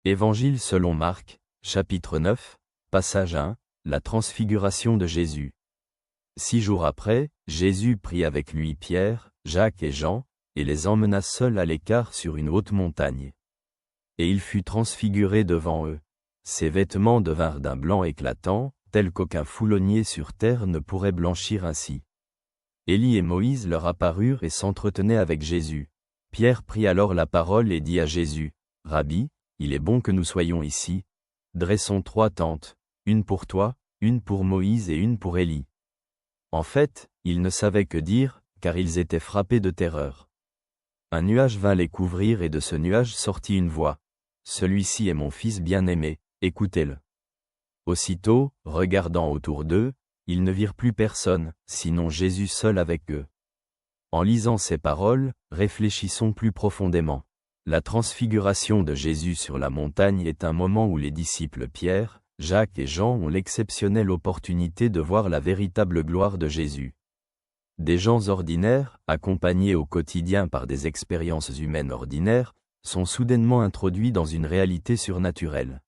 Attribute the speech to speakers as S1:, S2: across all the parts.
S1: Évangile selon Marc, chapitre 9, passage 1, la transfiguration de Jésus. 6 jours après, Jésus prit avec lui Pierre, Jacques et Jean, et les emmena seuls à l'écart sur une haute montagne. Et il fut transfiguré devant eux. Ses vêtements devinrent d'un blanc éclatant, tel qu'aucun foulonnier sur terre ne pourrait blanchir ainsi. Élie et Moïse leur apparurent et s'entretenaient avec Jésus. Pierre prit alors la parole et dit à Jésus, « Rabbi, il est bon que nous soyons ici. Dressons 3 tentes, une pour toi, une pour Moïse et une pour Élie. » En fait, ils ne savaient que dire, car ils étaient frappés de terreur. Un nuage vint les couvrir et de ce nuage sortit une voix. « Celui-ci est mon fils bien-aimé, écoutez-le. » Aussitôt, regardant autour d'eux, ils ne virent plus personne, sinon Jésus seul avec eux. En lisant ces paroles, réfléchissons plus profondément. La transfiguration de Jésus sur la montagne est un moment où les disciples Pierre, Jacques et Jean ont l'exceptionnelle opportunité de voir la véritable gloire de Jésus. Des gens ordinaires, accompagnés au quotidien par des expériences humaines ordinaires, sont soudainement introduits dans une réalité surnaturelle.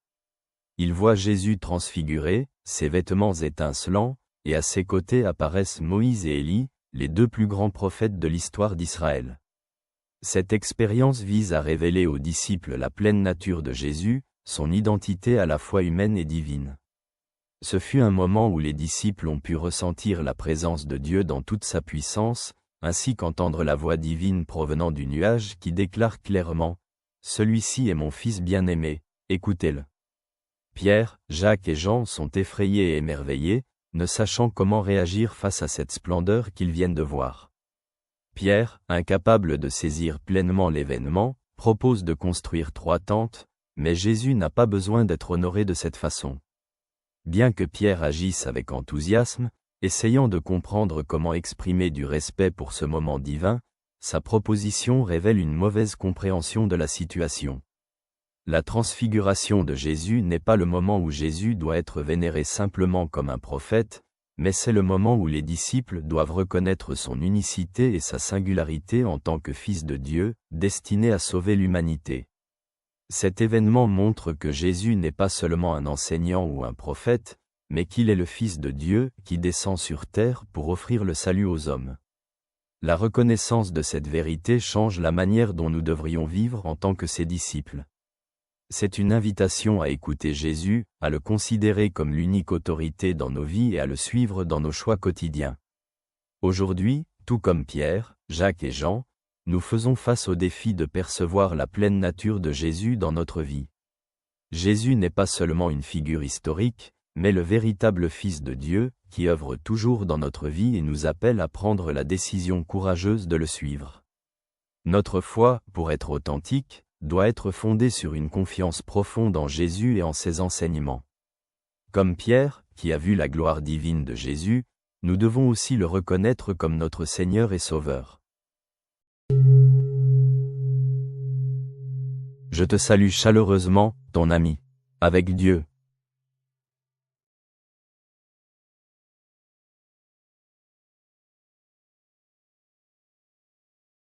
S1: Ils voient Jésus transfiguré, ses vêtements étincelants, et à ses côtés apparaissent Moïse et Élie, les 2 plus grands prophètes de l'histoire d'Israël. Cette expérience vise à révéler aux disciples la pleine nature de Jésus, son identité à la fois humaine et divine. Ce fut un moment où les disciples ont pu ressentir la présence de Dieu dans toute sa puissance, ainsi qu'entendre la voix divine provenant du nuage qui déclare clairement « Celui-ci est mon Fils bien-aimé, écoutez-le ». Pierre, Jacques et Jean sont effrayés et émerveillés, ne sachant comment réagir face à cette splendeur qu'ils viennent de voir. Pierre, incapable de saisir pleinement l'événement, propose de construire 3 tentes, mais Jésus n'a pas besoin d'être honoré de cette façon. Bien que Pierre agisse avec enthousiasme, essayant de comprendre comment exprimer du respect pour ce moment divin, sa proposition révèle une mauvaise compréhension de la situation. La transfiguration de Jésus n'est pas le moment où Jésus doit être vénéré simplement comme un prophète, mais c'est le moment où les disciples doivent reconnaître son unicité et sa singularité en tant que Fils de Dieu, destiné à sauver l'humanité. Cet événement montre que Jésus n'est pas seulement un enseignant ou un prophète, mais qu'il est le Fils de Dieu qui descend sur terre pour offrir le salut aux hommes. La reconnaissance de cette vérité change la manière dont nous devrions vivre en tant que ses disciples. C'est une invitation à écouter Jésus, à le considérer comme l'unique autorité dans nos vies et à le suivre dans nos choix quotidiens. Aujourd'hui, tout comme Pierre, Jacques et Jean, nous faisons face au défi de percevoir la pleine nature de Jésus dans notre vie. Jésus n'est pas seulement une figure historique, mais le véritable Fils de Dieu, qui œuvre toujours dans notre vie et nous appelle à prendre la décision courageuse de le suivre. Notre foi, pour être authentique, doit être fondée sur une confiance profonde en Jésus et en ses enseignements. Comme Pierre, qui a vu la gloire divine de Jésus, nous devons aussi le reconnaître comme notre Seigneur et Sauveur. Je te salue chaleureusement, ton ami. Avec Dieu.